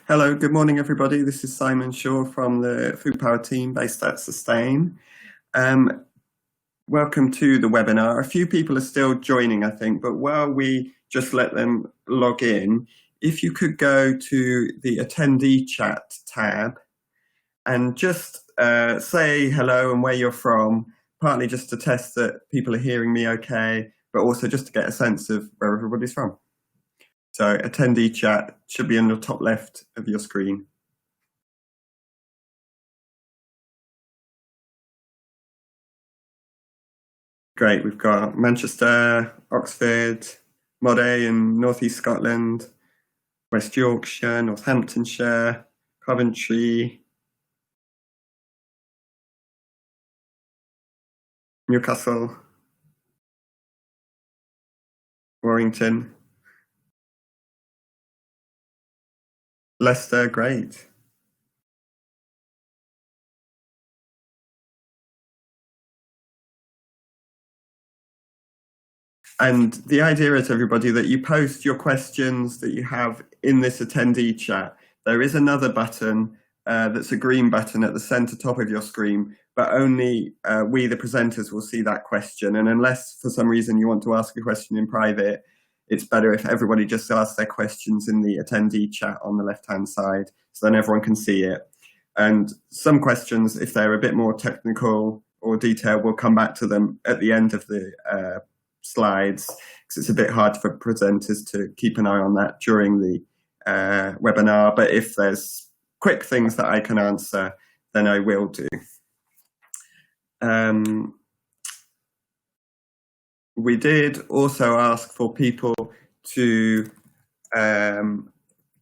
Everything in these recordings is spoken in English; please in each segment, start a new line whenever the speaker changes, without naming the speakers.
Hello, good morning, everybody. This is Simon Shaw from the Food Power team based at Sustain. Welcome to the webinar. A few people are still joining, I think, but while we just let them log in, if you could go to the attendee chat tab and just say hello and where you're from, partly just to test that people are hearing me okay, but also just to get a sense of where everybody's from. So attendee chat should be in the top left of your screen. Great, we've got Manchester, Oxford, Moray in North East Scotland, West Yorkshire, Northamptonshire, Coventry, Newcastle, Warrington, Leicester, great. And the idea is, everybody, that you post your questions that you have in this attendee chat. There is another button that's a green button at the center top of your screen, but only we, the presenters, will see that question. And unless for some reason you want to ask a question in private, it's better if everybody just asks their questions in the attendee chat on the left-hand side, so then everyone can see it. And some questions, if they're a bit more technical or detailed, we'll come back to them at the end of the slides, because it's a bit hard for presenters to keep an eye on that during the webinar. But if there's quick things that I can answer, then I will do. We did also ask for people to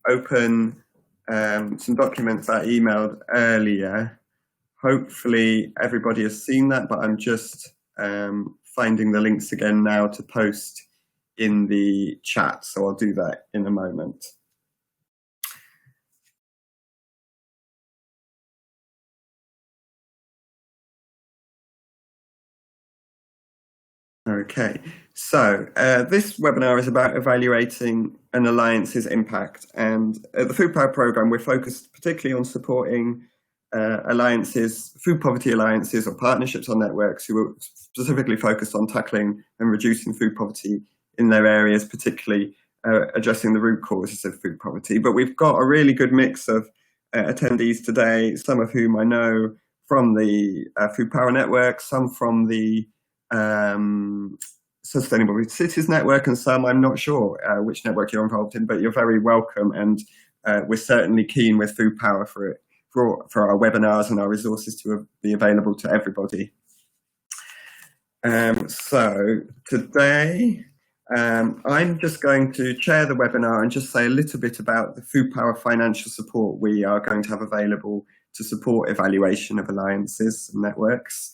open some documents I emailed earlier. Hopefully everybody has seen that, but I'm just finding the links again now to post in the chat, so I'll do that in a moment. Okay, so this webinar is about evaluating an alliance's impact, and at the Food Power Programme we're focused particularly on supporting alliances, food poverty alliances or partnerships or networks who are specifically focused on tackling and reducing food poverty in their areas, particularly addressing the root causes of food poverty. But we've got a really good mix of attendees today, some of whom I know from the Food Power Network, some from the Sustainable Cities Network, and some I'm not sure which network you're involved in, but you're very welcome, and we're certainly keen with Food Power for our webinars and our resources to be available to everybody. So today I'm just going to chair the webinar and just say a little bit about the Food Power financial support we are going to have available to support evaluation of alliances and networks.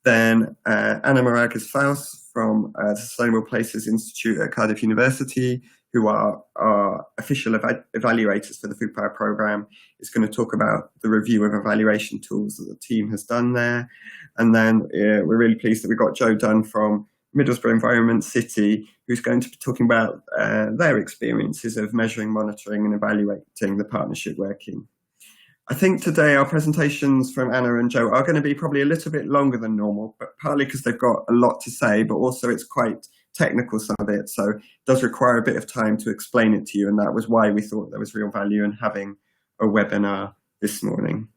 Then Anna Moragas-Faust from the Sustainable Places Institute at Cardiff University, who are our official evaluators for the Food Power Programme, is going to talk about the review of evaluation tools that the team has done there. And then we're really pleased that we've got Joe Dunn from Middlesbrough Environment City, who's going to be talking about their experiences of measuring, monitoring and evaluating the partnership working. I think today our presentations from Anna and Joe are going to be probably a little bit longer than normal, but partly because they've got a lot to say, but also it's quite technical, some of it, so it does require a bit of time to explain it to you, and that was why we thought there was real value in having a webinar this morning.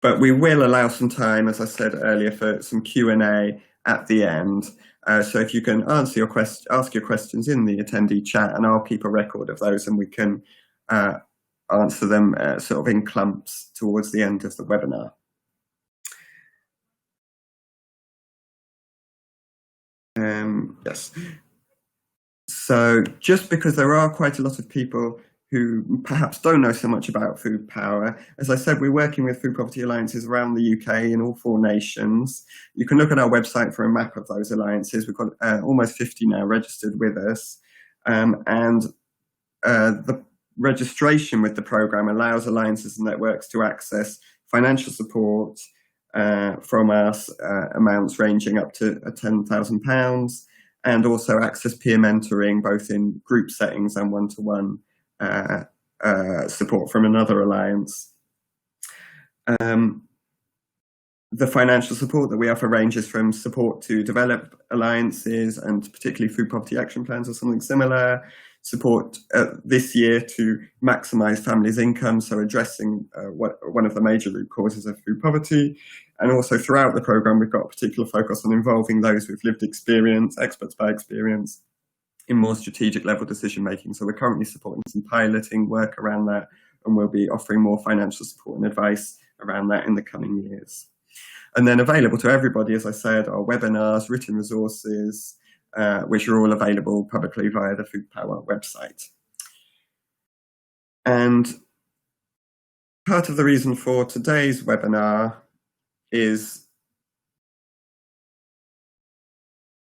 But we will allow some time, as I said earlier, for some Q&A at the end. So if you can ask your questions in the attendee chat, and I'll keep a record of those, and we can answer them sort of in clumps towards the end of the webinar. Yes. So just because there are quite a lot of people who perhaps don't know so much about Food Power, as I said, we're working with food poverty alliances around the UK in all 4 nations. You can look at our website for a map of those alliances. We've got almost 50 now registered with us, and the registration with the programme allows alliances and networks to access financial support from us, amounts ranging up to £10,000, and also access peer mentoring both in group settings and one-to-one support from another alliance. The financial support that we offer ranges from support to develop alliances and particularly food poverty action plans or something similar, support this year to maximise families' income, so addressing one of the major root causes of food poverty. And also throughout the programme, we've got a particular focus on involving those with lived experience, experts by experience, in more strategic level decision making. So we're currently supporting some piloting work around that, and we'll be offering more financial support and advice around that in the coming years. And then available to everybody, as I said, are webinars, written resources, which are all available publicly via the Food Power website. And part of the reason for today's webinar is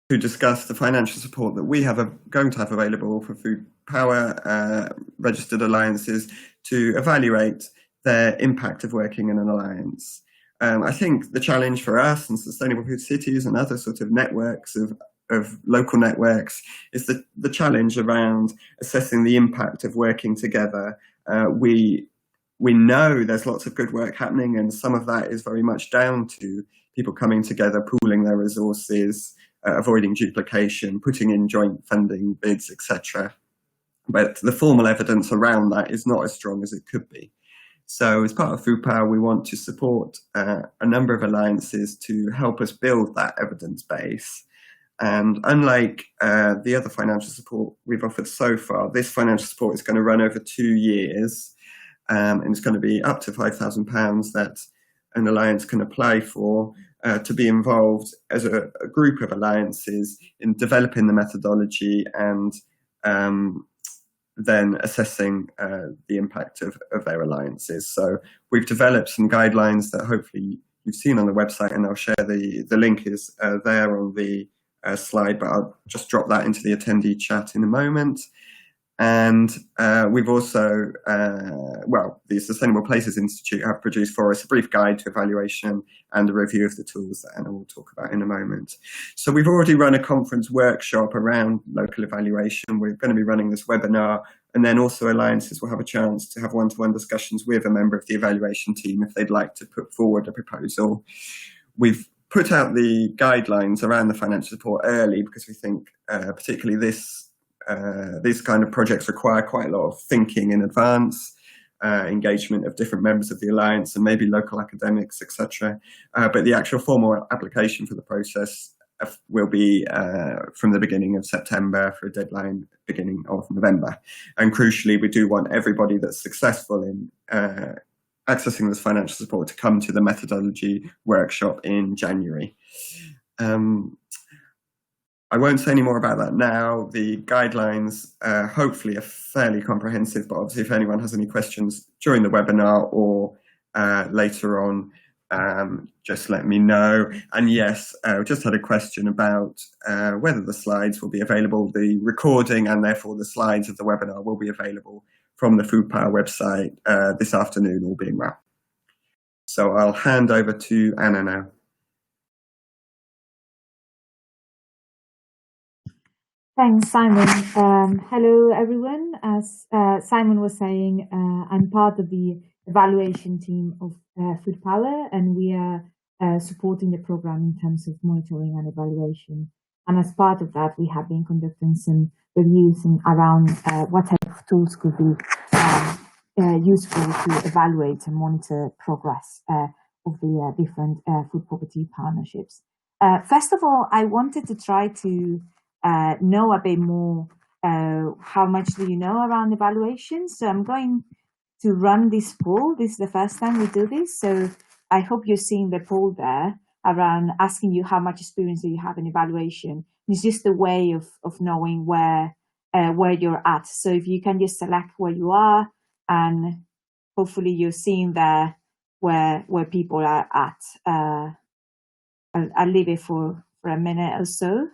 to discuss the financial support that we have going to have available for Food Power registered alliances to evaluate their impact of working in an alliance. I think the challenge for us and Sustainable Food Cities and other sort of networks of local networks is the challenge around assessing the impact of working together. We know there's lots of good work happening, and some of that is very much down to people coming together, pooling their resources, avoiding duplication, putting in joint funding bids, etc. But the formal evidence around that is not as strong as it could be. So as part of Food Power, we want to support a number of alliances to help us build that evidence base. And unlike the other financial support we've offered so far, this financial support is going to run over 2 years, and it's going to be up to £5,000 that an alliance can apply for to be involved as a group of alliances in developing the methodology and then assessing the impact of their alliances. So we've developed some guidelines that hopefully you've seen on the website, and I'll share the link is there on the slide, but I'll just drop that into the attendee chat in a moment. And we've also, the Sustainable Places Institute have produced for us a brief guide to evaluation and a review of the tools that Anna will talk about in a moment. So we've already run a conference workshop around local evaluation. We're going to be running this webinar, and then also alliances will have a chance to have one-to-one discussions with a member of the evaluation team if they'd like to put forward a proposal. We've put out the guidelines around the financial support early because we think particularly these kind of projects require quite a lot of thinking in advance, engagement of different members of the alliance and maybe local academics, etc. But the actual formal application for the process will be from the beginning of September for a deadline beginning of November. And crucially, we do want everybody that's successful in accessing this financial support to come to the methodology workshop in January. I won't say any more about that now. The guidelines hopefully are fairly comprehensive, but obviously if anyone has any questions during the webinar or later on, just let me know. And yes, I just had a question about whether the slides will be available. The recording and therefore the slides of the webinar will be available from the Food Power website this afternoon, all being well. So I'll hand over to Anna now.
Thanks, Simon. Hello, everyone. As Simon was saying, I'm part of the evaluation team of Food Power, and we are supporting the program in terms of monitoring and evaluation. And as part of that, we have been conducting some reviews around what type of tools could be useful to evaluate and monitor progress of the different food poverty partnerships. First of all, I wanted to try to know a bit more how much do you know around evaluation. So I'm going to run this poll. This is the first time we do this, so I hope you're seeing the poll there around asking you how much experience do you have in evaluation. It's just a way of knowing where you're at. So if you can just select where you are, and hopefully you're seeing there where people are at. I'll leave it for a minute or so.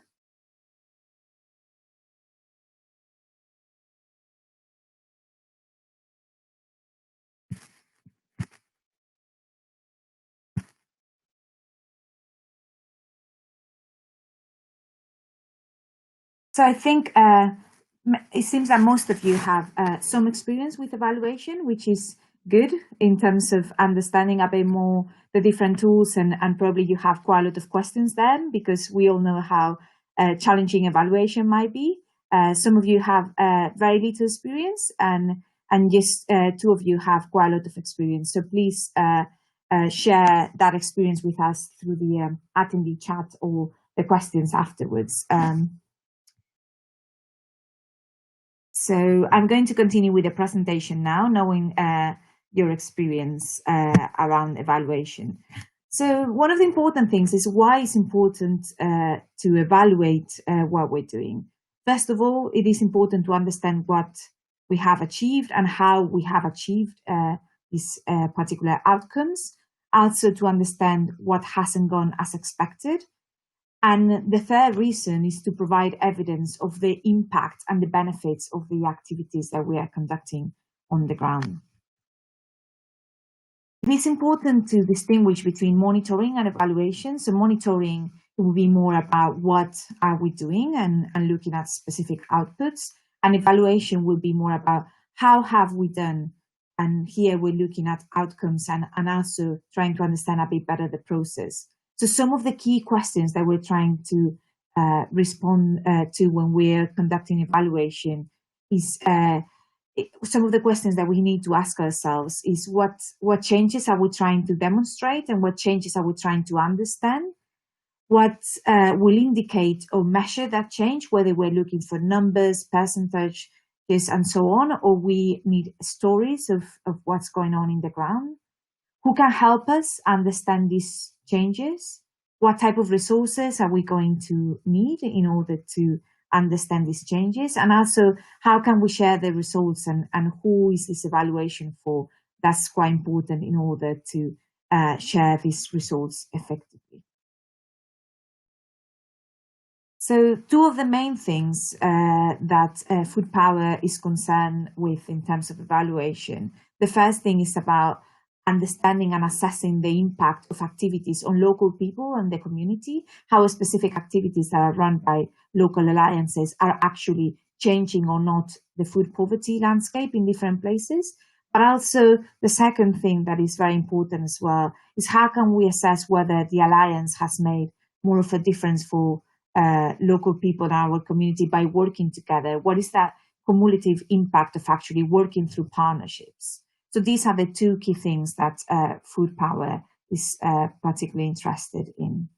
So I think it seems that most of you have some experience with evaluation, which is good in terms of understanding a bit more the different tools, and probably you have quite a lot of questions then, because we all know how challenging evaluation might be. Some of you have very little experience, and just two of you have quite a lot of experience. So please share that experience with us through the attendee chat or the questions afterwards. So I'm going to continue with the presentation now, knowing your experience around evaluation. So one of the important things is why it's important to evaluate what we're doing. First of all, it is important to understand what we have achieved and how we have achieved these particular outcomes. Also to understand what hasn't gone as expected. And the third reason is to provide evidence of the impact and the benefits of the activities that we are conducting on the ground. It is important to distinguish between monitoring and evaluation. So monitoring will be more about what are we doing and looking at specific outputs. And evaluation will be more about how have we done. And here we're looking at outcomes and also trying to understand a bit better the process. So some of the key questions that we're trying to respond to when we're conducting evaluation is some of the questions that we need to ask ourselves is what changes are we trying to demonstrate and what changes are we trying to understand? What will indicate or measure that change, whether we're looking for numbers, percentages, and so on, or we need stories of what's going on in the ground. Who can help us understand these changes? What type of resources are we going to need in order to understand these changes? And also, how can we share the results and who is this evaluation for? That's quite important in order to share these results effectively. So two of the main things that Food Power is concerned with in terms of evaluation. The first thing is about understanding and assessing the impact of activities on local people and the community, how specific activities that are run by local alliances are actually changing or not the food poverty landscape in different places. But also the second thing that is very important as well is how can we assess whether the alliance has made more of a difference for local people in our community by working together? What is that cumulative impact of actually working through partnerships? So these are the two key things that Food Power is particularly interested in.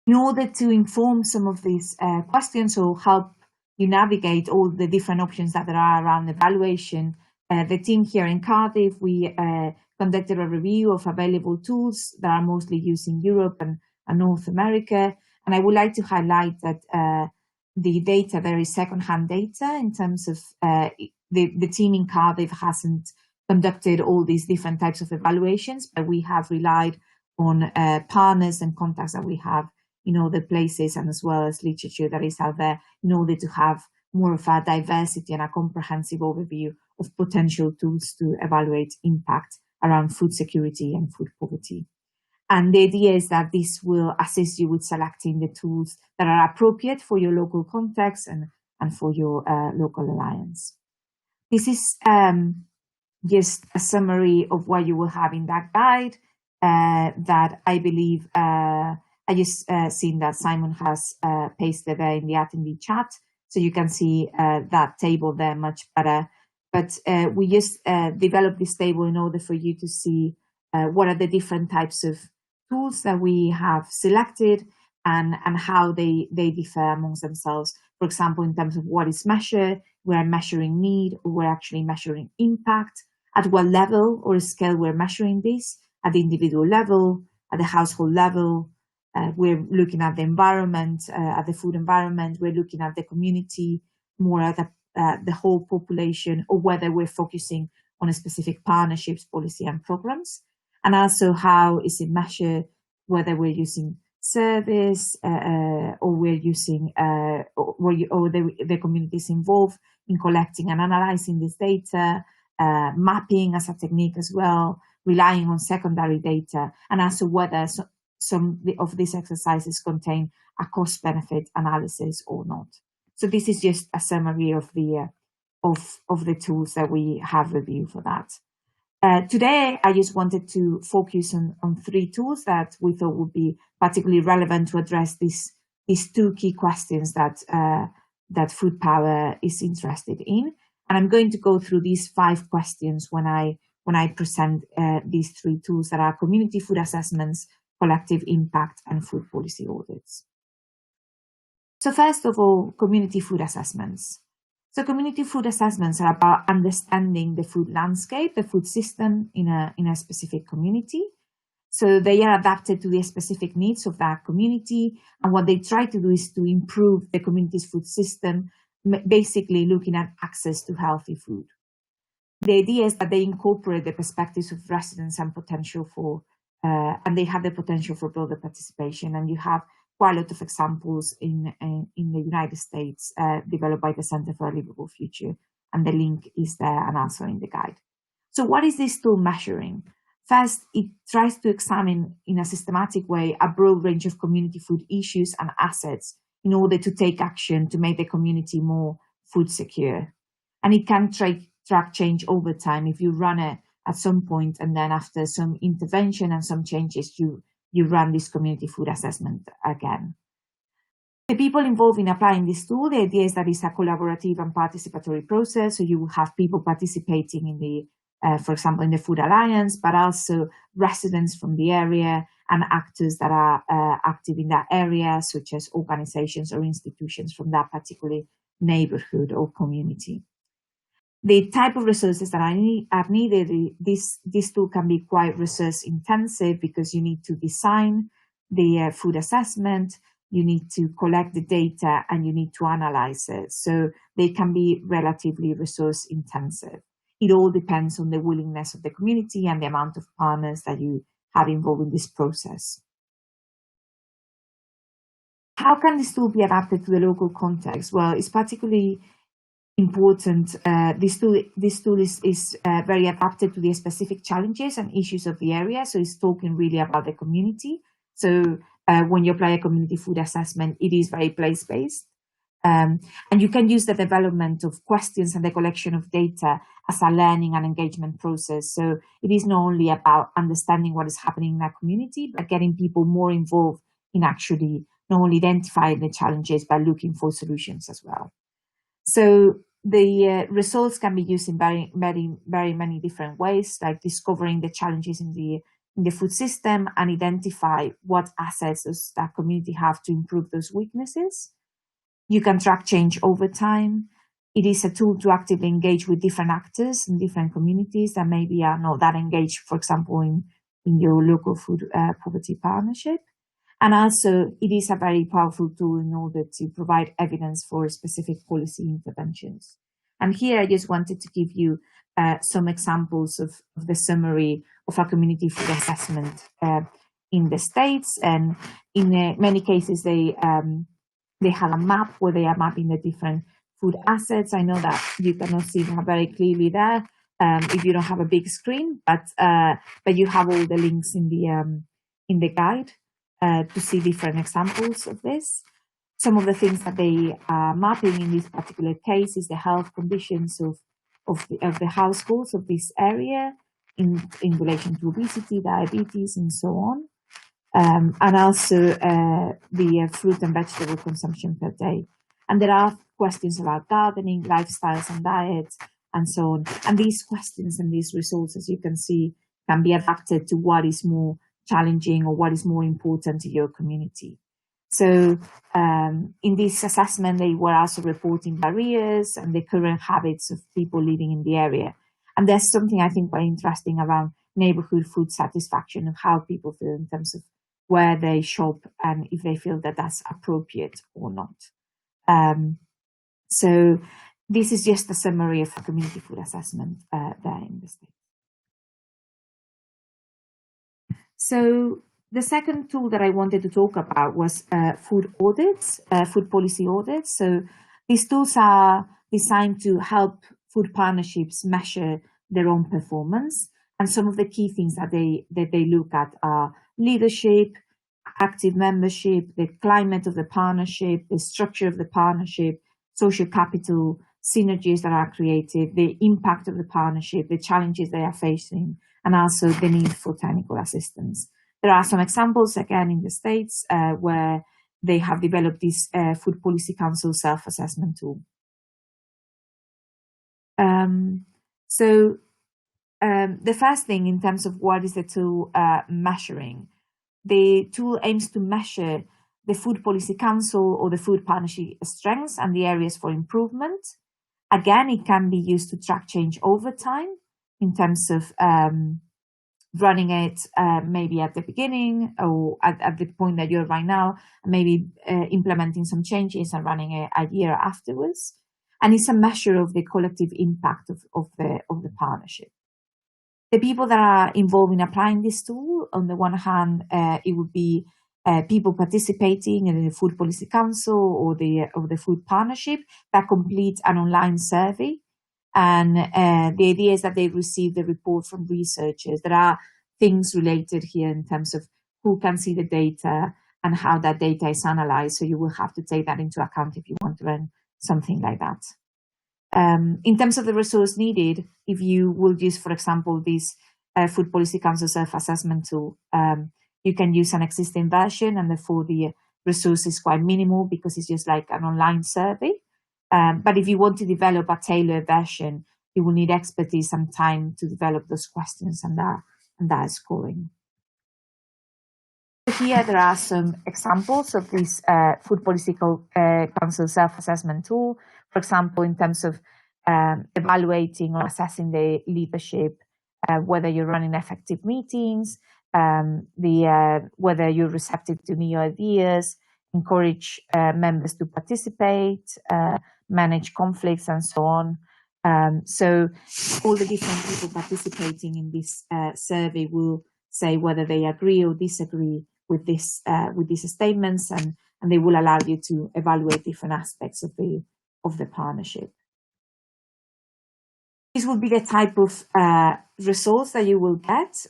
In order to inform some of these questions or help you navigate all the different options that there are around evaluation, the team here in Cardiff, we conducted a review of available tools that are mostly used in Europe and North America. And I would like to highlight that the data there is second-hand data in terms of the team in Cardiff hasn't conducted all these different types of evaluations, but we have relied on partners and contacts that we have in other places, and as well as literature that is out there, in order to have more of a diversity and a comprehensive overview of potential tools to evaluate impact around food security and food poverty. And the idea is that this will assist you with selecting the tools that are appropriate for your local context and for your local alliance. This is just a summary of what you will have in that guide that I believe I just seen that Simon has pasted there in the attendee chat, so you can see that table there much better. But we just developed this table in order for you to see what are the different types of tools that we have selected and how they differ amongst themselves. For example, in terms of what is measured, we're measuring need, or we're actually measuring impact, at what level or scale we're measuring this, at the individual level, at the household level. We're looking at the environment, at the food environment. We're looking at the community, more at the whole population, or whether we're focusing on a specific partnerships, policy and programs. And also how is it measured, whether we're using service or we're using, or the community is involved in collecting and analyzing this data, mapping as a technique as well, relying on secondary data, and also whether some of these exercises contain a cost-benefit analysis or not. So this is just a summary of the tools that we have reviewed for that. Today, I just wanted to focus on 3 tools that we thought would be particularly relevant to address these 2 key questions that Food Power is interested in. And I'm going to go through these 5 questions when I present these 3 tools that are community food assessments, collective impact, and food policy audits. So first of all, community food assessments. So community food assessments are about understanding the food landscape, the food system in a specific community. So they are adapted to the specific needs of that community. And what they try to do is to improve the community's food system, basically looking at access to healthy food. The idea is that they incorporate the perspectives of residents and potential for, and they have the potential for broader participation. And you have quite a lot of examples in the United States developed by the Center for a Livable Future, and the link is there and also in the guide. So what is this tool measuring? First, it tries to examine in a systematic way a broad range of community food issues and assets in order to take action to make the community more food secure. And it can track change over time. If you run it at some point and then after some intervention and some changes, you run this community food assessment again. The people involved in applying this tool, the idea is that it's a collaborative and participatory process. So you will have people participating in the, for example, in the Food Alliance, but also residents from the area and actors that are active in that area, such as organizations or institutions from that particular neighborhood or community. The type of resources that are needed, this tool can be quite resource intensive because you need to design the food assessment, you need to collect the data, and you need to analyze it. So they can be relatively resource intensive. It all depends on the willingness of the community and the amount of partners that you have involved in this process. How can this tool be adapted to the local context? Well, it's particularly important. This tool is very adapted to the specific challenges and issues of the area. So it's talking really about the community. So when you apply a community food assessment, it is very place-based. And you can use the development of questions and the collection of data as a learning and engagement process. So it is not only about understanding what is happening in that community, but getting people more involved in actually not only identifying the challenges, but looking for solutions as well. So the results can be used in very many different ways, like discovering the challenges in the food system and identify what assets does that community have to improve those weaknesses. You can track change over time. It is a tool to actively engage with different actors in different communities that maybe are not that engaged, for example, in your local food poverty partnership. And also, it is a very powerful tool in order to provide evidence for specific policy interventions. And here, I just wanted to give you some examples of the summary of a community food assessment in the States. And in many cases, they have a map where they are mapping the different food assets. I know that you cannot see them very clearly there if you don't have a big screen, but you have all the links in the guide. To see different examples of this. Some of the things that they are mapping in this particular case is the health conditions of the households of this area in relation to obesity, diabetes, and so on. And also the fruit and vegetable consumption per day. And there are questions about gardening, lifestyles and diets, and so on. And these questions and these results, as you can see, can be adapted to what is more challenging or what is more important to your community. So in this assessment, they were also reporting barriers and the current habits of people living in the area. And there's something I think very interesting around neighborhood food satisfaction and how people feel in terms of where they shop and if they feel that that's appropriate or not. So this is just a summary of a community food assessment there in the States. So the second tool that I wanted to talk about was food audits, food policy audits. So these tools are designed to help food partnerships measure their own performance. And some of the key things that they look at are leadership, active membership, the climate of the partnership, the structure of the partnership, social capital, synergies that are created, the impact of the partnership, the challenges they are facing, and also the need for technical assistance. There are some examples, again, in the States where they have developed this Food Policy Council self-assessment tool. The first thing in terms of what is the tool measuring, the tool aims to measure the Food Policy Council or the Food Partnership strengths and the areas for improvement. Again, it can be used to track change over time in terms of running it maybe at the beginning or at the point that you're right now, maybe implementing some changes and running it a year afterwards. And it's a measure of the collective impact of the partnership. The people that are involved in applying this tool, on the one hand, it would be people participating in the Food Policy Council or the Food Partnership that complete an online survey. And the idea is that they receive the report from researchers. There are things related here in terms of who can see the data and how that data is analyzed. So you will have to take that into account if you want to run something like that. In terms of the resource needed, if you will use, for example, this Food Policy Council self-assessment tool, you can use an existing version, and therefore the resource is quite minimal because it's just like an online survey. But if you want to develop a tailored version, you will need expertise and time to develop those questions and that scoring. Here there are some examples of this Food Policy Council self-assessment tool. For example, in terms of evaluating or assessing the leadership, whether you're running effective meetings, whether you're receptive to new ideas, encourage members to participate, manage conflicts, and so on. So all the different people participating in this survey will say whether they agree or disagree with these statements, and they will allow you to evaluate different aspects of the partnership. This will be the type of results that you will get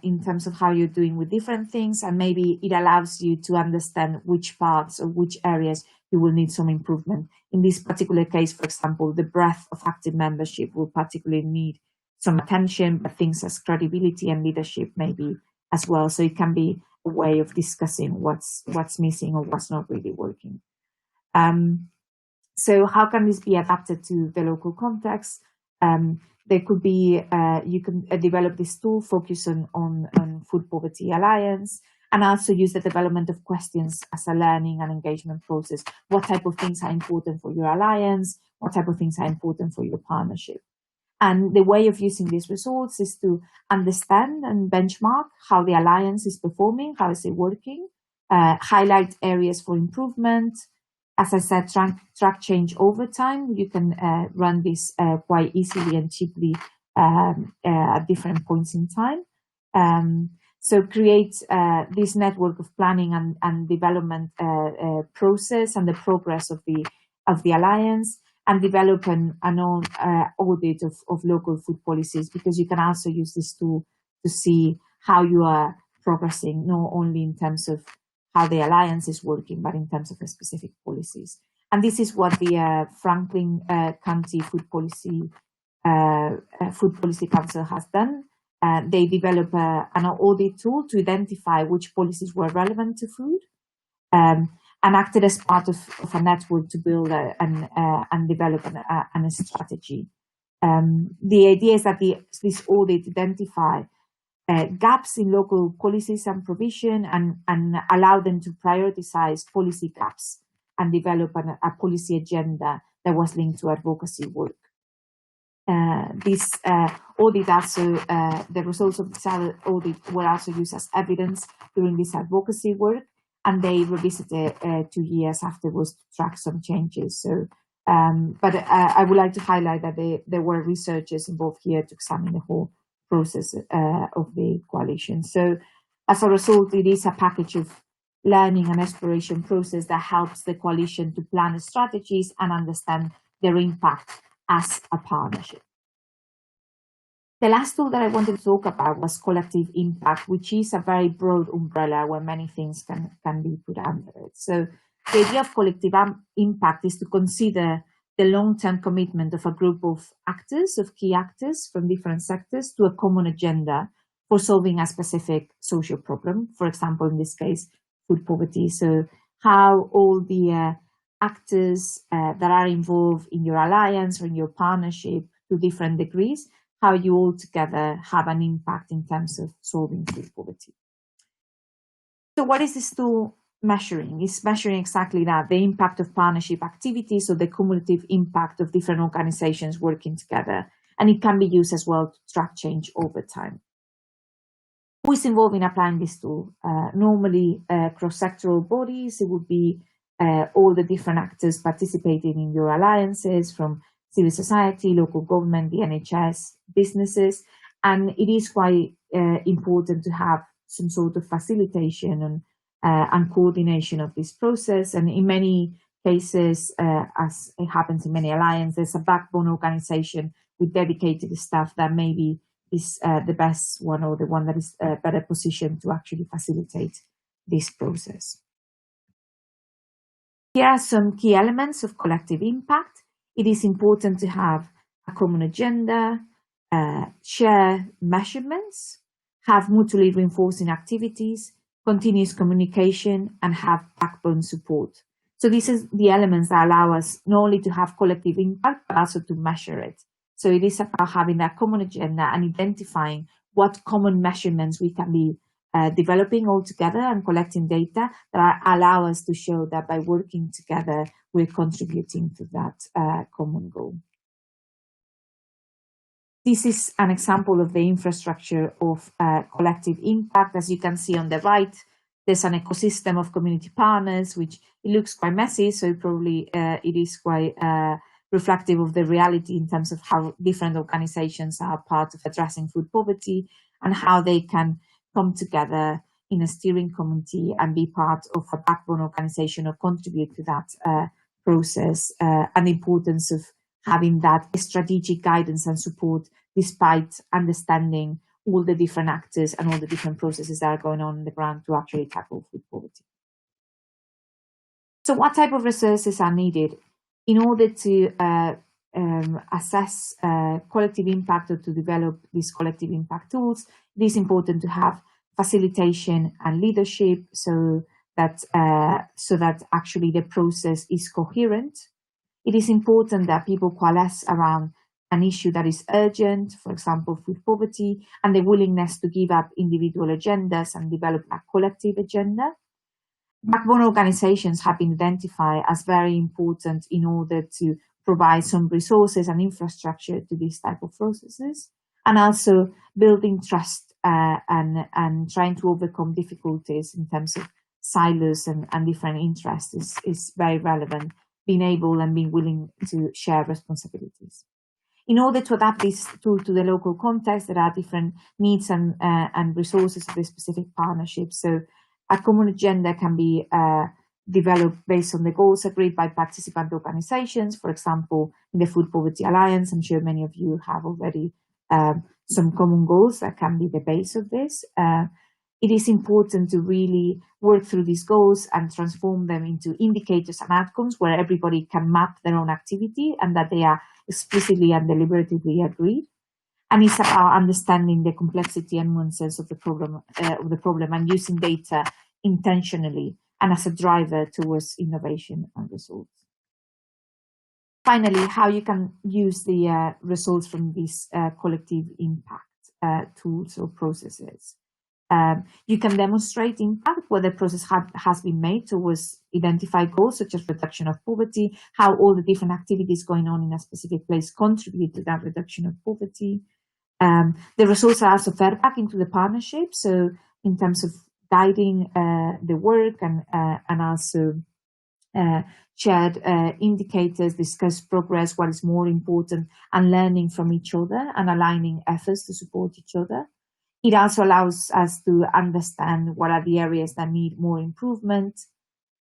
in terms of how you're doing with different things, and maybe it allows you to understand which parts or which areas you will need some improvement. In this particular case, for example, the breadth of active membership will particularly need some attention, but things as credibility and leadership maybe as well. So it can be a way of discussing what's missing or what's not really working. So how can this be adapted to the local context? There could be, you can develop this tool, focus on Food Poverty Alliance, and also use the development of questions as a learning and engagement process. What type of things are important for your alliance? What type of things are important for your partnership? And the way of using these results is to understand and benchmark how the alliance is performing, how is it working, highlight areas for improvement. As I said, track change over time. You can run this quite easily and cheaply at different points in time. So create this network of planning and development process and the progress of the alliance, and develop an audit of local food policies, because you can also use this tool to see how you are progressing, not only in terms of how the alliance is working, but in terms of the specific policies. And this is what the Franklin County Food Policy Council has done. They developed an audit tool to identify which policies were relevant to food, and acted as part of a network to build and develop a strategy. The idea is that this audit identify gaps in local policies and provision, and allow them to prioritize policy gaps and develop a policy agenda that was linked to advocacy work. This audit also, the results of this audit were also used as evidence during this advocacy work, and they revisited 2 years afterwards to track some changes. So, but I would like to highlight that there were researchers involved here to examine the whole process of the coalition. So as a result, it is a package of learning and exploration process that helps the coalition to plan strategies and understand their impact as a partnership. The last tool that I wanted to talk about was collective impact, which is a very broad umbrella where many things can be put under it. So the idea of collective impact is to consider the long-term commitment of a group of actors, of key actors from different sectors, to a common agenda for solving a specific social problem. For example, in this case, food poverty. So how all the actors that are involved in your alliance or in your partnership to different degrees, how you all together have an impact in terms of solving food poverty. So what is this tool measuring? It's measuring exactly that, the impact of partnership activities, or the cumulative impact of different organizations working together. And it can be used as well to track change over time. Who is involved in applying this tool? Normally cross-sectoral bodies. It would be all the different actors participating in your alliances, from civil society, local government, the NHS, businesses. And it is quite important to have some sort of facilitation and coordination of this process. And in many cases, as it happens in many alliances, a backbone organization with dedicated staff that maybe is the best one, or the one that is better positioned to actually facilitate this process. Here are some key elements of collective impact. It is important to have a common agenda, share measurements, have mutually reinforcing activities, continuous communication, and have backbone support. So these are the elements that allow us not only to have collective impact, but also to measure it. So it is about having that common agenda and identifying what common measurements we can be developing all together and collecting data that allow us to show that by working together, we're contributing to that common goal. This is an example of the infrastructure of collective impact. As you can see on the right, there's an ecosystem of community partners, which it looks quite messy, so probably it is quite reflective of the reality in terms of how different organizations are part of addressing food poverty and how they can come together in a steering committee and be part of a backbone organization or contribute to that process, and the importance of having that strategic guidance and support despite understanding all the different actors and all the different processes that are going on the ground to actually tackle food poverty. So what type of resources are needed in order to assess collective impact or to develop these collective impact tools? It is important to have facilitation and leadership so that actually the process is coherent. It is important that people coalesce around an issue that is urgent, for example, food poverty, and the willingness to give up individual agendas and develop a collective agenda. Backbone organizations have been identified as very important in order to provide some resources and infrastructure to these type of processes, and also building trust and trying to overcome difficulties in terms of silos and different interests is very relevant. Being able and being willing to share responsibilities. In order to adapt this tool to the local context, there are different needs and resources of the specific partnerships. So a common agenda can be developed based on the goals agreed by participant organizations. For example, in the Food Poverty Alliance, I'm sure many of you have already some common goals that can be the base of this. It is important to really work through these goals and transform them into indicators and outcomes where everybody can map their own activity and that they are explicitly and deliberatively agreed. And it's about understanding the complexity and nuances of the problem and using data intentionally and as a driver towards innovation and results. Finally, how you can use the results from these collective impact tools or processes. You can demonstrate impact where the process has been made towards identified goals, such as reduction of poverty, how all the different activities going on in a specific place contribute to that reduction of poverty. The results are also fed back into the partnership, so in terms of guiding the work and also shared indicators, discuss progress, what is more important, and learning from each other and aligning efforts to support each other. It also allows us to understand what are the areas that need more improvement.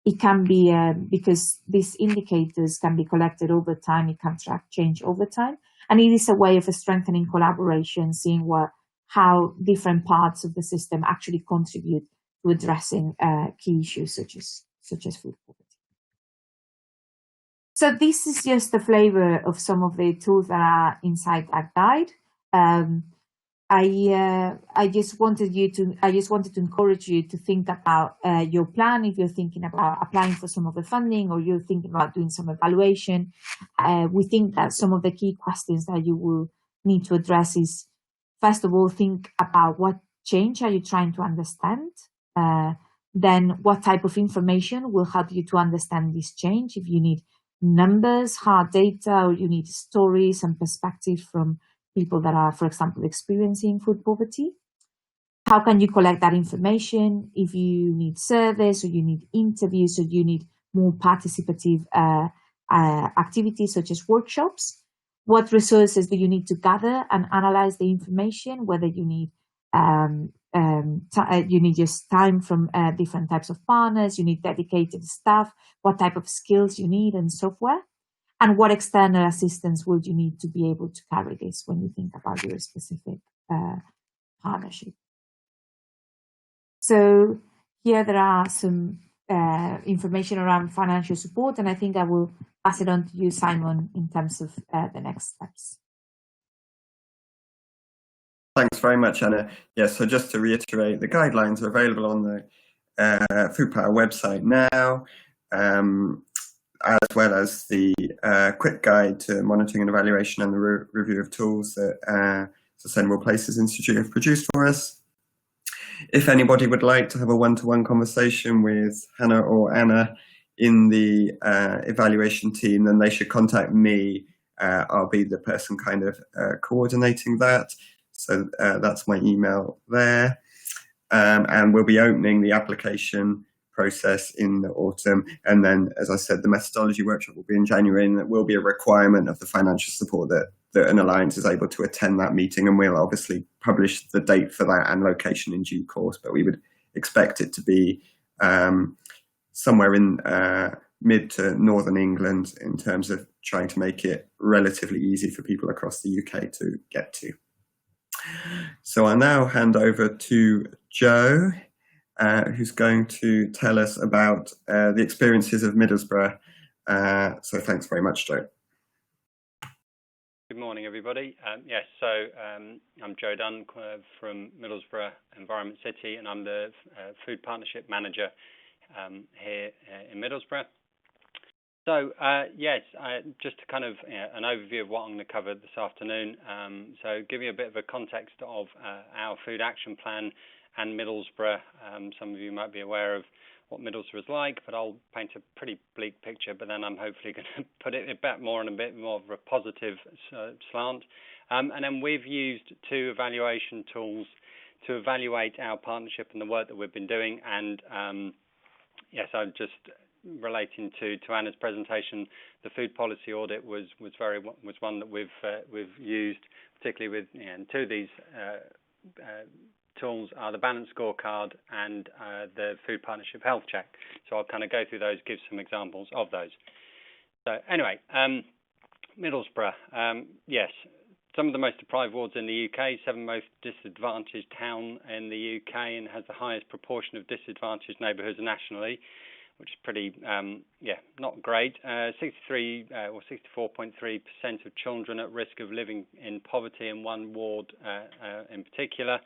It can be, because these indicators can be collected over time, it can track change over time. And it is a way of strengthening collaboration, seeing how different parts of the system actually contribute to addressing key issues such as food poverty. So this is just a flavor of some of the tools that are inside that guide. I just wanted to encourage you to think about your plan if you're thinking about applying for some of the funding or you're thinking about doing some evaluation. We think that some of the key questions that you will need to address is, first of all, think about what change are you trying to understand. Then what type of information will help you to understand this change. If you need numbers, hard data, or you need stories and perspectives from people that are, for example, experiencing food poverty. How can you collect that information? If you need surveys or you need interviews or you need more participative activities such as workshops, what resources do you need to gather and analyze the information, whether you need just time from different types of partners, you need dedicated staff, what type of skills you need and software, and what external assistance would you need to be able to carry this when you think about your specific partnership. So here there are some information around financial support, and I think I will pass it on to you, Simon, in terms of the next steps.
Thanks very much, Anna. Yes, so just to reiterate, the guidelines are available on the Food Power website now, as well as the quick guide to monitoring and evaluation and the review of tools that Sustainable Places Institute have produced for us. If anybody would like to have a one-to-one conversation with Hannah or Anna in the evaluation team, then they should contact me. I'll be the person kind of coordinating that. So that's my email there. And we'll be opening the application process in the autumn. And then, as I said, the methodology workshop will be in January, and it will be a requirement of the financial support that an alliance is able to attend that meeting. And we'll obviously publish the date for that and location in due course, but we would expect it to be somewhere in mid to northern England in terms of trying to make it relatively easy for people across the UK to get to. So I'll now hand over to Joe, who's going to tell us about the experiences of Middlesbrough. So thanks very much, Joe.
Good morning, everybody. Yes, so I'm Joe Dunn from Middlesbrough Environment City, and I'm the Food Partnership Manager here in Middlesbrough. So yes, just to kind of an overview of what I'm going to cover this afternoon. So give you a bit of a context of our food action plan and Middlesbrough. Some of you might be aware of what Middlesbrough is like, but I'll paint a pretty bleak picture, but then I'm hopefully going to put it a bit more on a bit more of a positive slant. And then we've used 2 evaluation tools to evaluate our partnership and the work that we've been doing. And yes, I'm just relating to Anna's presentation. The food policy audit was one that we've used, particularly with 2 of these tools are the Balance Scorecard and the Food Partnership Health Check. So I'll kind of go through those, give some examples of those. So anyway, Middlesbrough, yes, some of the most deprived wards in the UK, 7th most disadvantaged town in the UK, and has the highest proportion of disadvantaged neighbourhoods nationally, which is pretty, not great. 63 or 64.3% of children at risk of living in poverty in one ward in particular,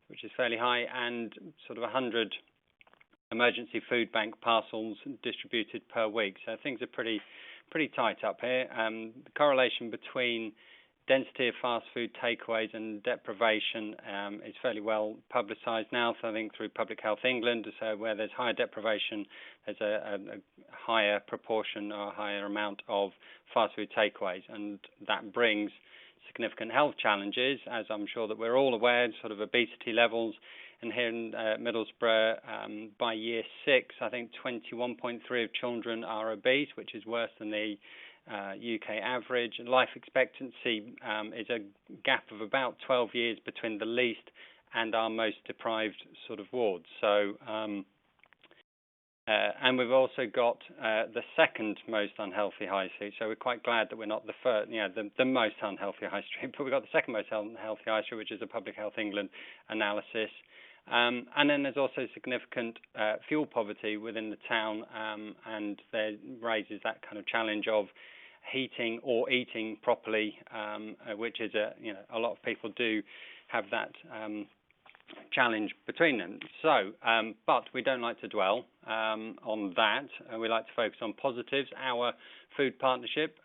which is fairly high, and sort of 100 emergency food bank parcels distributed per week. So things are pretty tight up here. The correlation between density of fast food takeaways and deprivation is fairly well publicised now. So I think through Public Health England, so where there's higher deprivation, there's a higher proportion or a higher amount of fast food takeaways, and that brings significant health challenges, as I'm sure that we're all aware, sort of obesity levels. And here in Middlesbrough, by year 6, I think 21.3% of children are obese, which is worse than the UK average. And life expectancy is a gap of about 12 years between the least and our most deprived sort of wards. So, and we've also got the second most unhealthy high street. So we're quite glad that we're not the first, the most unhealthy high street, but we've got the second most unhealthy high street, which is a Public Health England analysis. And then there's also significant fuel poverty within the town, and there raises that kind of challenge of heating or eating properly, which is a lot of people do have that challenge between them. So, but we don't like to dwell on that. We like to focus on positives. Our food partnership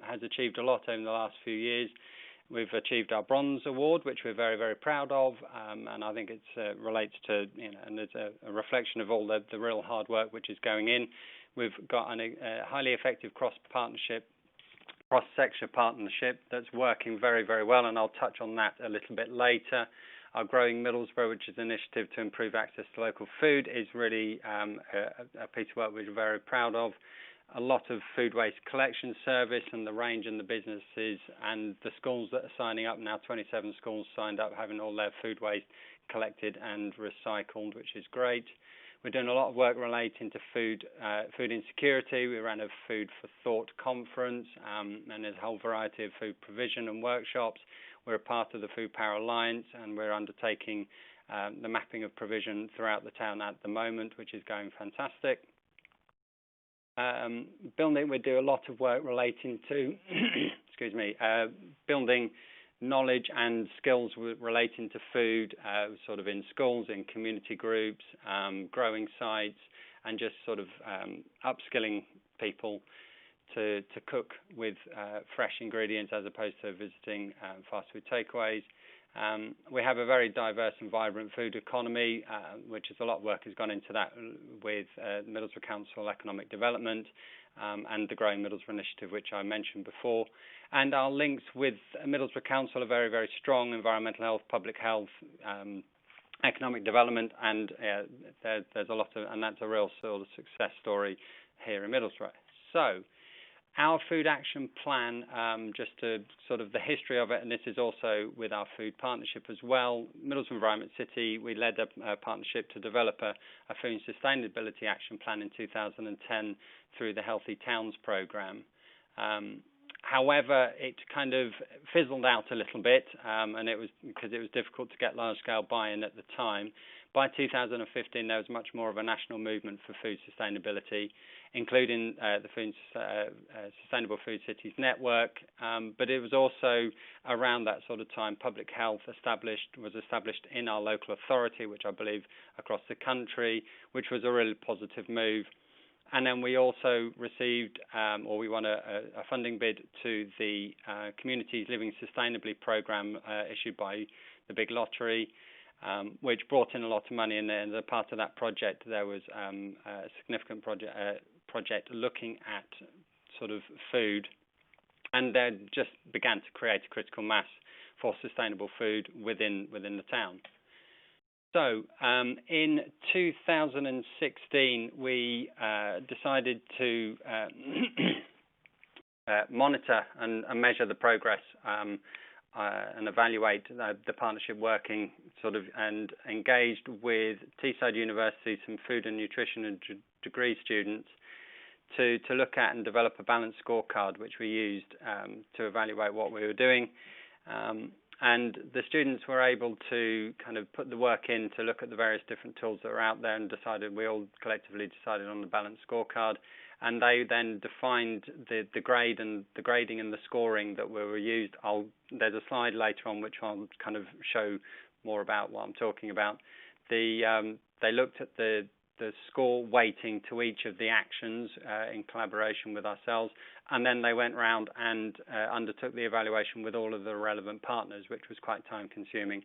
has achieved a lot over the last few years. We've achieved our bronze award, which we're very, very proud of, and I think it relates to, and there's a reflection of all the real hard work which is going in. We've got a highly effective cross-sector partnership that's working very, very well, and I'll touch on that a little bit later. Our Growing Middlesbrough, which is an initiative to improve access to local food, is really a piece of work we're very proud of. A lot of food waste collection service and the range and the businesses and the schools that are signing up now, 27 schools signed up, having all their food waste collected and recycled, which is great. We're doing a lot of work relating to food insecurity. We ran a Food for Thought conference, and there's a whole variety of food provision and workshops. We're a part of the Food Power Alliance, and we're undertaking the mapping of provision throughout the town at the moment, which is going fantastic. Building, we do a lot of work relating to, building knowledge and skills relating to food, sort of in schools, in community groups, growing sites, and just sort of upskilling people to cook with fresh ingredients as opposed to visiting fast food takeaways. We have a very diverse and vibrant food economy, which is a lot of work has gone into that with Middlesbrough Council Economic Development and the Growing Middlesbrough Initiative, which I mentioned before. And our links with Middlesbrough Council are very, very strong: environmental health, public health, economic development, and there's a lot of, and that's a real sort of success story here in Middlesbrough. So, our food action plan, just to sort of the history of it, and this is also with our food partnership as well. Middlesbrough Environment City, we led a partnership to develop a food sustainability action plan in 2010 through the Healthy Towns programme. However, it kind of fizzled out a little bit, and it was because it was difficult to get large-scale buy-in at the time. By 2015, there was much more of a national movement for food sustainability, including the Sustainable Food Cities Network, but it was also around that sort of time public health was established in our local authority, which I believe across the country, which was a really positive move. And then we also received, or we won a funding bid to the Communities Living Sustainably programme issued by the Big Lottery, which brought in a lot of money. And as a part of that project, there was a significant project looking at sort of food, and they just began to create a critical mass for sustainable food within the town. So in 2016, we decided to monitor and measure the progress and evaluate the partnership working sort of, and engaged with Teesside University, some food and nutrition and degree students to look at and develop a balanced scorecard, which we used to evaluate what we were doing. And the students were able to kind of put the work in to look at the various different tools that are out there, and we all collectively decided on the balanced scorecard. And they then defined the grade and the grading and the scoring that were used. There's a slide later on which I'll kind of show more about what I'm talking about. They looked at the score weighting to each of the actions in collaboration with ourselves, and then they went round and undertook the evaluation with all of the relevant partners, which was quite time consuming.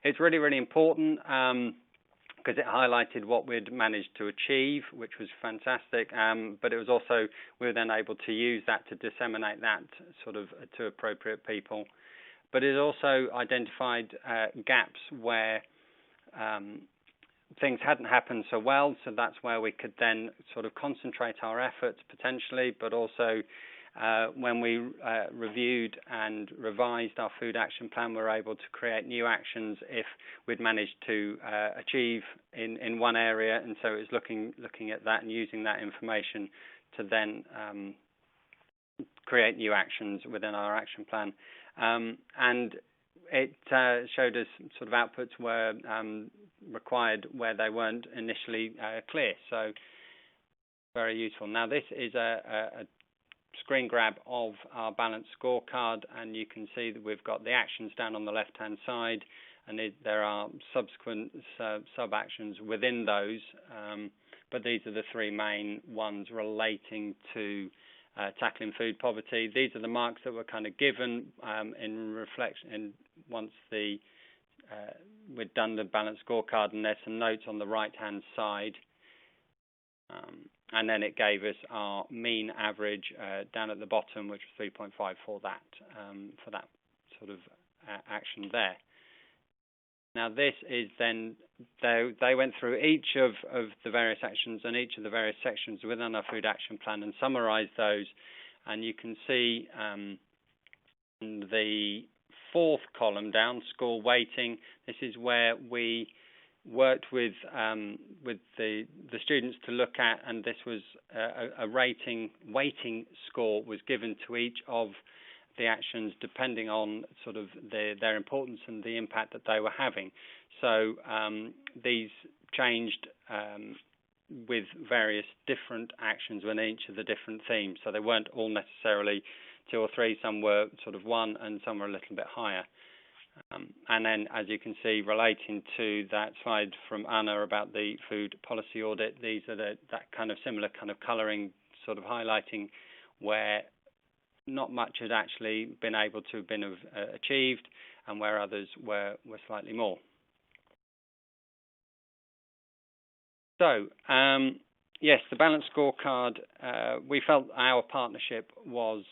It's really, really important because it highlighted what we'd managed to achieve, which was fantastic, but it was also, we were then able to use that to disseminate that sort of to appropriate people. But it also identified gaps where things hadn't happened so well, so that's where we could then sort of concentrate our efforts potentially, but also when we reviewed and revised our food action plan, we were able to create new actions if we'd managed to achieve in one area, and so it was looking at that and using that information to then create new actions within our action plan. And it showed us sort of outputs were required where they weren't initially clear. So very useful. Now this is a screen grab of our balanced scorecard, and you can see that we've got the actions down on the left-hand side, and there are subsequent sub-actions within those, but these are the three main ones relating to tackling food poverty. These are the marks that were kind of given in reflection, and once we'd done the balanced scorecard, and there's some notes on the right-hand side. And then it gave us our mean average down at the bottom, which was 3.5 for that sort of action there. Now this is then, they went through each of the various actions and each of the various sections within our food action plan and summarised those. And you can see in the fourth column down, score weighting, this is where we worked with the students to look at, and this was a weighting score was given to each of the actions depending on sort of their importance and the impact that they were having. So these changed with various different actions within each of the different themes. So they weren't all necessarily 2 or 3, some were sort of 1 and some were a little bit higher. And then, as you can see, relating to that slide from Anna about the food policy audit, these are that kind of similar kind of colouring, sort of highlighting where not much had actually been able to have been achieved and where others were slightly more. So, yes, the balanced scorecard, we felt our partnership was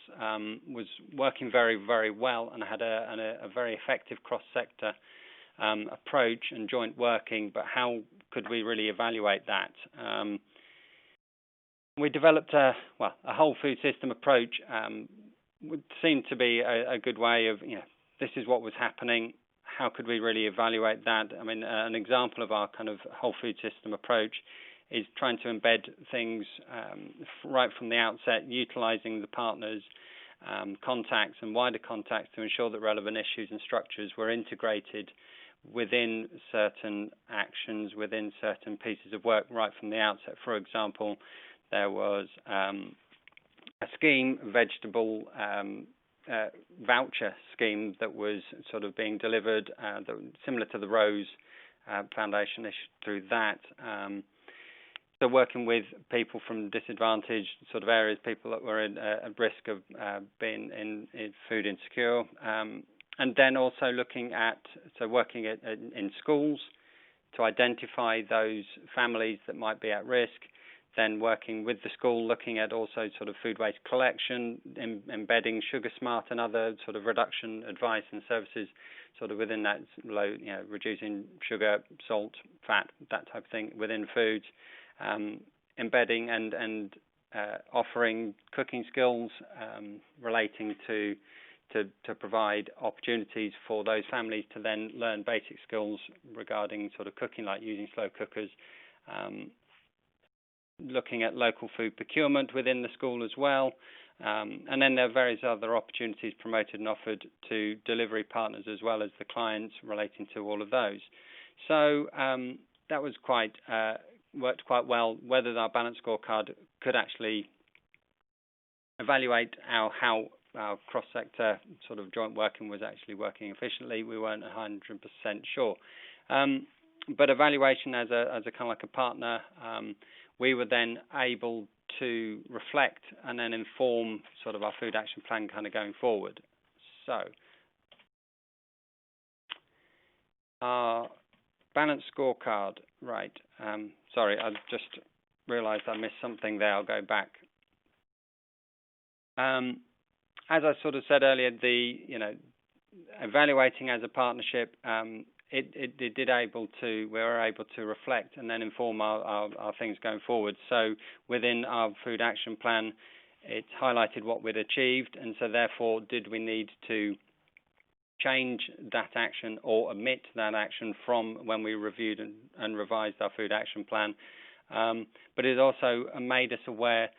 working very, very well and had a very effective cross-sector approach and joint working, but how could we really evaluate that? We developed a whole food system approach. Would seem to be a good way of, this is what was happening. How could we really evaluate that? I mean, an example of our kind of whole food system approach is trying to embed things right from the outset, utilising the partners' contacts and wider contacts to ensure that relevant issues and structures were integrated within certain actions, within certain pieces of work right from the outset. For example, there was a scheme, vegetable voucher scheme that was sort of being delivered, similar to the Rose Foundation issue through that. So working with people from disadvantaged sort of areas, people that were at risk of being in food insecure, and then also looking at, so working in schools to identify those families that might be at risk, then working with the school, looking at also sort of food waste collection, embedding Sugar Smart and other sort of reduction advice and services sort of within that, reducing sugar, salt, fat, that type of thing within foods. Embedding and offering cooking skills relating to provide opportunities for those families to then learn basic skills regarding sort of cooking, like using slow cookers. Looking at local food procurement within the school as well. And then there are various other opportunities promoted and offered to delivery partners as well as the clients relating to all of those. So that was worked quite well. Whether our balanced scorecard could actually evaluate how our cross-sector sort of joint working was actually working efficiently, we weren't 100% sure. But evaluation as a kind of like a partner, we were then able to reflect and then inform sort of our food action plan kind of going forward. So our balanced scorecard, right. Sorry, I just realised I missed something there. I'll go back. As I sort of said earlier, evaluating as a partnership, we were able to reflect and then inform our things going forward. So within our food action plan, it highlighted what we'd achieved, and so therefore did we need to change that action or omit that action from when we reviewed and revised our food action plan. But it also made us aware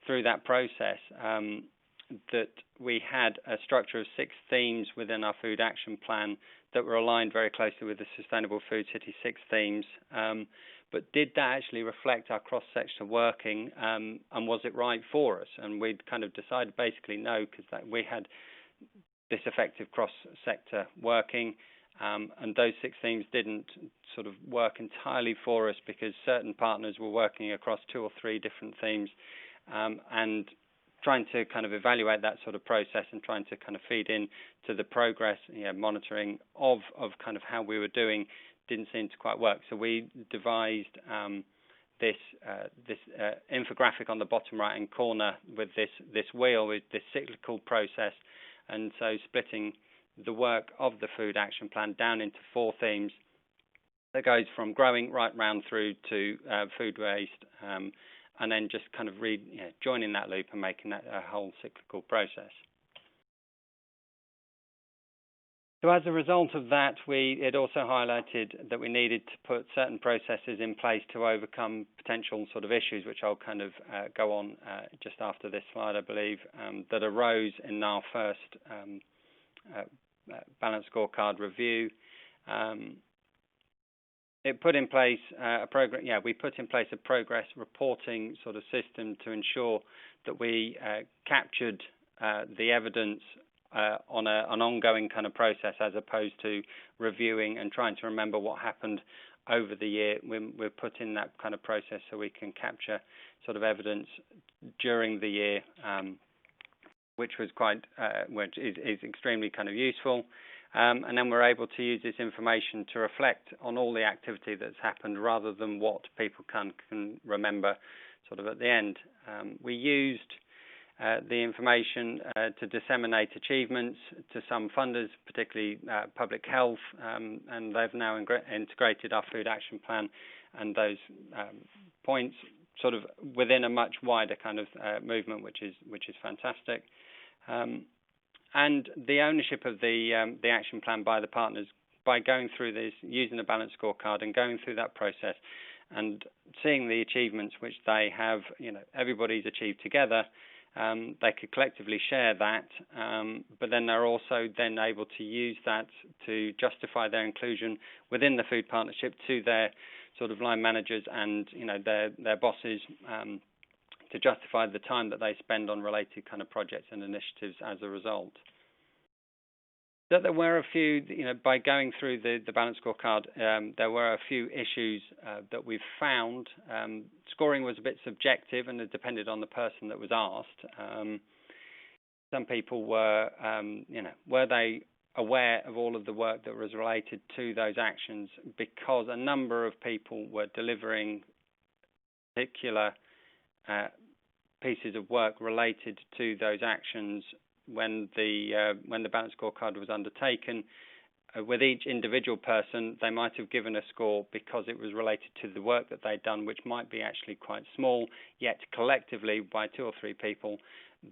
through that process that we had a structure of 6 themes within our food action plan that were aligned very closely with the Sustainable Food City 6 themes. But did that actually reflect our cross-sector working, and was it right for us? And we'd kind of decided basically no, because we had this effective cross-sector working, and those 6 themes didn't sort of work entirely for us because certain partners were working across 2 or 3 different themes, and trying to kind of evaluate that sort of process and trying to kind of feed in to the progress, monitoring of kind of how we were doing didn't seem to quite work. So we devised this infographic on the bottom right-hand corner with this wheel, with this cyclical process, and so splitting the work of the food action plan down into 4 themes that goes from growing right round through to food waste, and then just kind of joining that loop and making that a whole cyclical process. So as a result of that, it also highlighted that we needed to put certain processes in place to overcome potential sort of issues, which I'll kind of go on just after this slide, I believe, that arose in our first balanced scorecard review. It put in place a program. We put in place a progress reporting sort of system to ensure that we captured the evidence on an ongoing kind of process, as opposed to reviewing and trying to remember what happened over the year. We're put in that kind of process so we can capture sort of evidence during the year, which was which is extremely kind of useful. And then we're able to use this information to reflect on all the activity that's happened rather than what people can remember sort of at the end. We used the information to disseminate achievements to some funders, particularly public health, and they've now integrated our food action plan and those points sort of within a much wider kind of movement, which is fantastic. And the ownership of the action plan by the partners, by going through this, using a balanced scorecard and going through that process and seeing the achievements which they have, everybody's achieved together. They could collectively share that, but then they're also then able to use that to justify their inclusion within the food partnership to their sort of line managers and their bosses, to justify the time that they spend on related kind of projects and initiatives as a result. So there were a few, by going through the balanced scorecard, there were a few issues that we've found. Scoring was a bit subjective and it depended on the person that was asked. Some people were, were they aware of all of the work that was related to those actions, because a number of people were delivering particular pieces of work related to those actions when the balanced scorecard was undertaken. With each individual person, they might have given a score because it was related to the work that they'd done, which might be actually quite small, yet collectively by 2 or 3 people,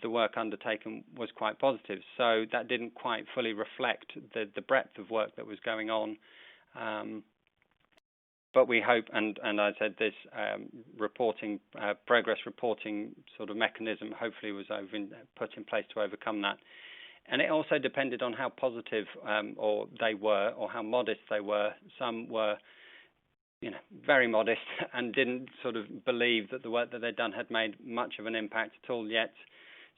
the work undertaken was quite positive. So that didn't quite fully reflect the breadth of work that was going on. But we hope, and I said this progress reporting sort of mechanism hopefully was put in place to overcome that. And it also depended on how positive or they were, or how modest they were. Some were, very modest and didn't sort of believe that the work that they'd done had made much of an impact at all, yet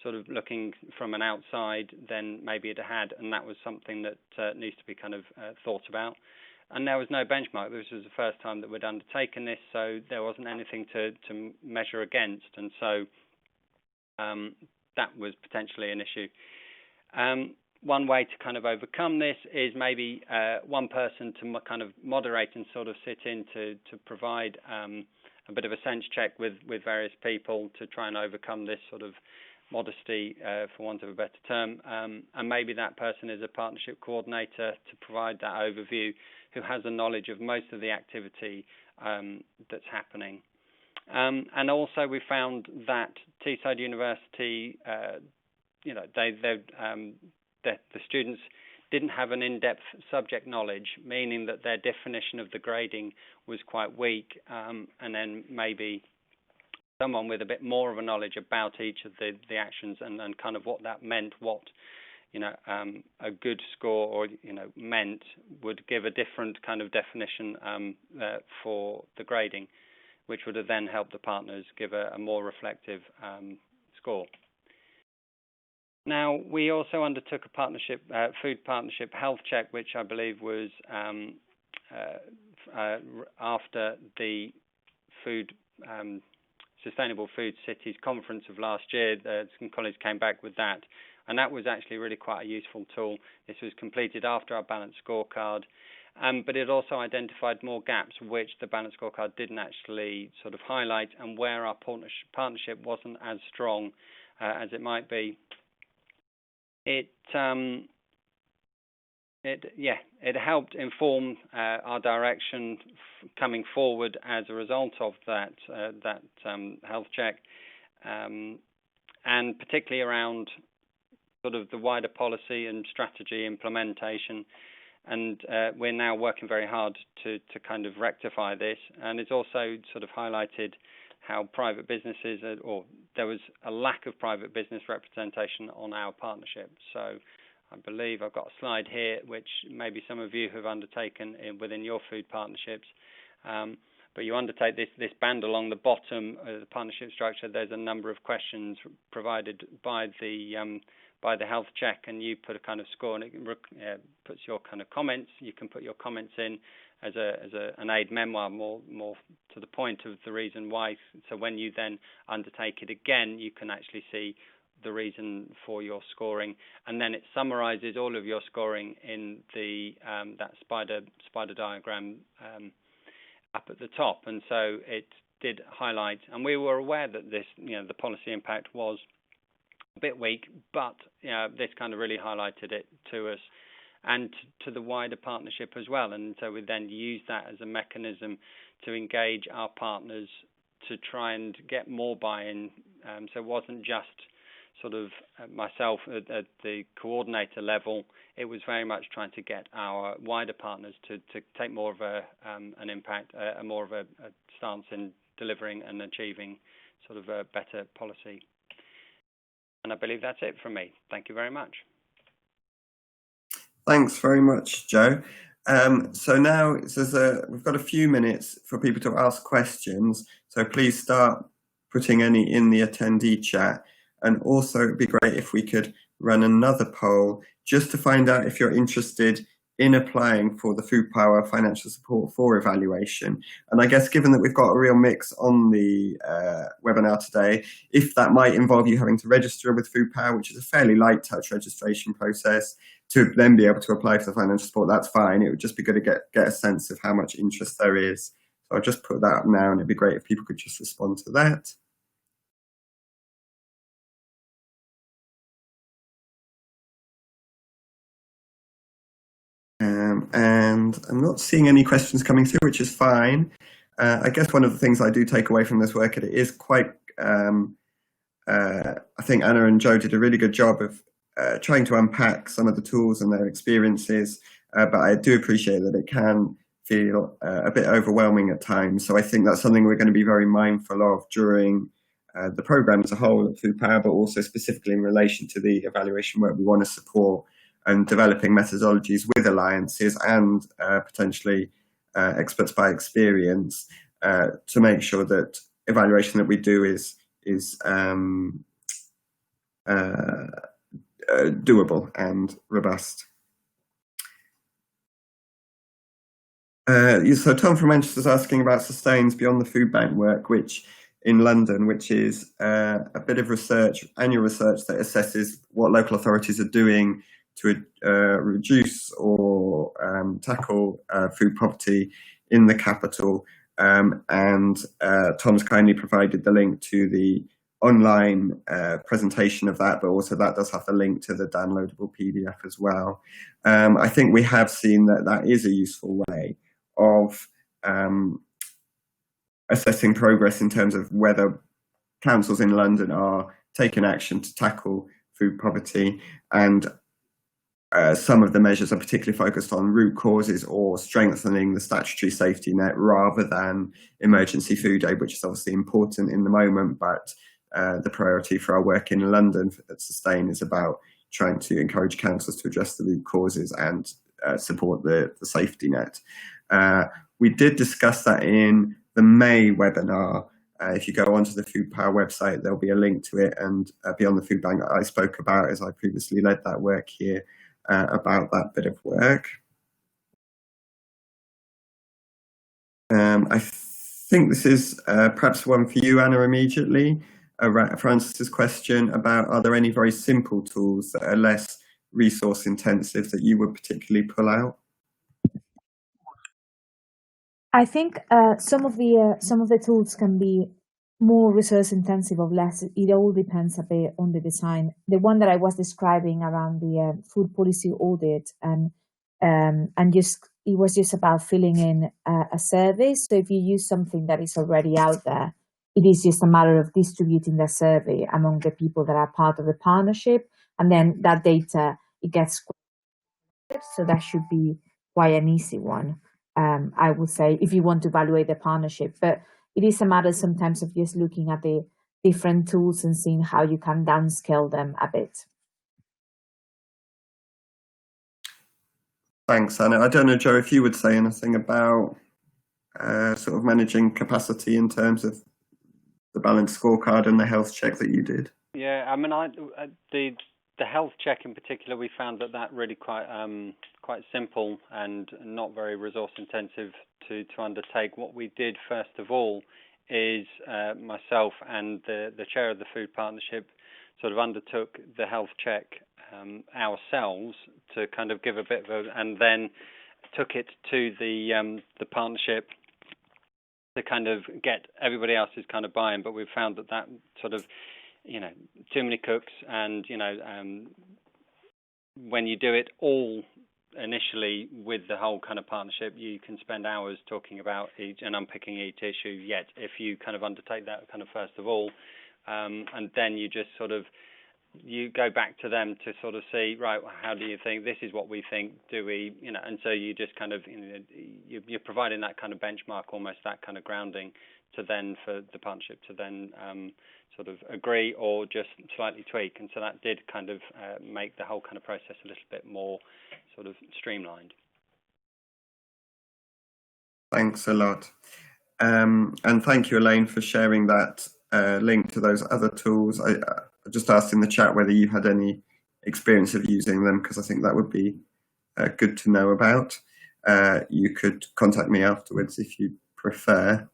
sort of looking from an outside, then maybe it had, and that was something that needs to be kind of thought about. And there was no benchmark. This was the first time that we'd undertaken this, so there wasn't anything to measure against, and so that was potentially an issue. One way to kind of overcome this is maybe one person to kind of moderate and sort of sit in to provide a bit of a sense check with various people to try and overcome this sort of modesty, for want of a better term, and maybe that person is a partnership coordinator to provide that overview, who has a knowledge of most of the activity that's happening. And also we found that Teesside University, the students didn't have an in-depth subject knowledge, meaning that their definition of the grading was quite weak, and then maybe someone with a bit more of a knowledge about each of the actions and kind of what that meant, what a good score or meant, would give a different kind of definition for the grading, which would have then helped the partners give a more reflective score. Now, we also undertook a food partnership health check, which I believe was after the Sustainable Food Cities conference of last year. Some colleagues came back with that, and that was actually really quite a useful tool. This was completed after our balanced scorecard, but it also identified more gaps which the balanced scorecard didn't actually sort of highlight, and where our partnership wasn't as strong as it might be. It helped inform our direction coming forward as a result of that health check, and particularly around sort of the wider policy and strategy implementation. And we're now working very hard to kind of rectify this. And it's also sort of highlighted how private businesses, or there was a lack of private business representation on our partnership. So I believe I've got a slide here, which maybe some of you have undertaken within your food partnerships. But you undertake this band along the bottom of the partnership structure. There's a number of questions provided by the health check, and you put a kind of score, and it puts your kind of comments. You can put your comments in as an aid memoir, more to the point of the reason why. So when you then undertake it again, you can actually see the reason for your scoring, and then it summarizes all of your scoring in the that spider diagram up at the top. And so it did highlight, and we were aware that this, the policy impact was a bit weak, but this kind of really highlighted it to us and to the wider partnership as well. And so we then used that as a mechanism to engage our partners to try and get more buy-in. So it wasn't just sort of myself at the coordinator level. It was very much trying to get our wider partners to take more of an impact, more of a stance in delivering and achieving sort of a better policy. And I believe that's it from me. Thank you very much.
Thanks very much, Joe. So now we've got a few minutes for people to ask questions. So please start putting any in the attendee chat. And also it'd be great if we could run another poll just to find out if you're interested in applying for the Food Power Financial Support for evaluation. And I guess given that we've got a real mix on the webinar today, if that might involve you having to register with Food Power, which is a fairly light touch registration process, to then be able to apply for the financial support, that's fine. It would just be good to get a sense of how much interest there is. So I'll just put that up now, and it'd be great if people could just respond to that. And I'm not seeing any questions coming through, which is fine. I guess one of the things I do take away from this work, it is quite, I think Anna and Joe did a really good job of trying to unpack some of the tools and their experiences, but I do appreciate that it can feel a bit overwhelming at times. So I think that's something we're going to be very mindful of during the programme as a whole at Food Power, but also specifically in relation to the evaluation work we want to support, and developing methodologies with alliances and potentially experts by experience to make sure that evaluation that we do is doable and robust. So Tom from Manchester is asking about Sustains Beyond the Food Bank work, which in London, which is a bit of research, annual research that assesses what local authorities are doing to reduce or tackle food poverty in the capital. And Tom's kindly provided the link to the online presentation of that, but also that does have the link to the downloadable PDF as well. I think we have seen that that is a useful way of assessing progress in terms of whether councils in London are taking action to tackle food poverty. And some of the measures are particularly focused on root causes or strengthening the statutory safety net rather than emergency food aid, which is obviously important in the moment, but the priority for our work in London at Sustain is about trying to encourage councils to address the root causes and support the safety net. We did discuss that in the May webinar. If you go onto the Food Power website, there'll be a link to it, and Beyond the Food Bank I spoke about, as I previously led that work here, about that bit of work. I think this is perhaps one for you, Anna, immediately. Francis's question about, are there any very simple tools that are less resource intensive that you would particularly pull out?
I think some of the tools can be more resource intensive or less. It all depends a bit on the design. The one that I was describing around the food policy audit, and it was just about filling in a survey. So if you use something that is already out there, it is just a matter of distributing the survey among the people that are part of the partnership, and then that data, it gets, so that should be quite an easy one. I would say, if you want to evaluate the partnership, but it is a matter sometimes of just looking at the different tools and seeing how you can downscale them a bit.
Thanks, Anna. I don't know, Joe, if you would say anything about sort of managing capacity in terms of the balanced scorecard and the health check that you did.
Yeah, I mean, the health check in particular, we found that really quite simple and not very resource intensive to undertake. What we did first of all is myself and the chair of the food partnership sort of undertook the health check ourselves to kind of give a bit of and then took it to the partnership to kind of get everybody else's kind of buy-in. But we've found that sort of, too many cooks, and when you do it all initially with the whole kind of partnership, you can spend hours talking about each and unpicking each issue. Yet if you kind of undertake that kind of first of all, and then you just sort of you go back to them to sort of see, right, how do you think? This is what we think. Do we, and so you just kind of, you're providing that kind of benchmark, almost that kind of grounding, to then for the partnership to then sort of agree or just slightly tweak. And so that did kind of make the whole kind of process a little bit more sort of streamlined.
Thanks a lot. And thank you, Elaine, for sharing that link to those other tools. I just asked in the chat whether you had any experience of using them, because I think that would be good to know about. You could contact me afterwards if you prefer.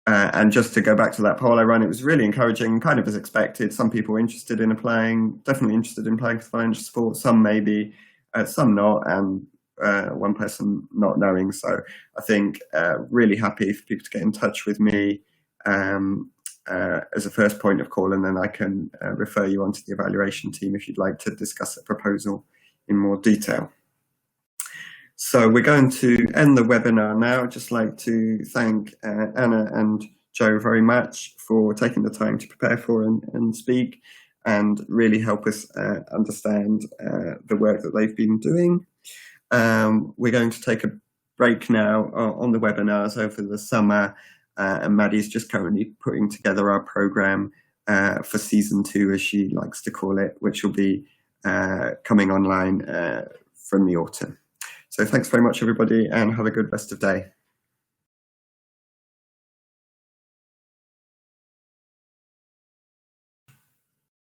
And just to go back to that poll I ran, it was really encouraging, kind of as expected. Some people were interested in applying, definitely interested in applying for financial support, some maybe, some not, and one person not knowing. So I think really happy for people to get in touch with me as a first point of call, and then I can refer you on to the evaluation team if you'd like to discuss a proposal in more detail. So we're going to end the webinar now. I'd just like to thank Anna and Joe very much for taking the time to prepare for and speak, and really help us understand the work that they've been doing. We're going to take a break now on the webinars over the summer, and Maddie's just currently putting together our programme for season 2, as she likes to call it, which will be coming online from the autumn. So thanks very much, everybody, and have a good rest of day.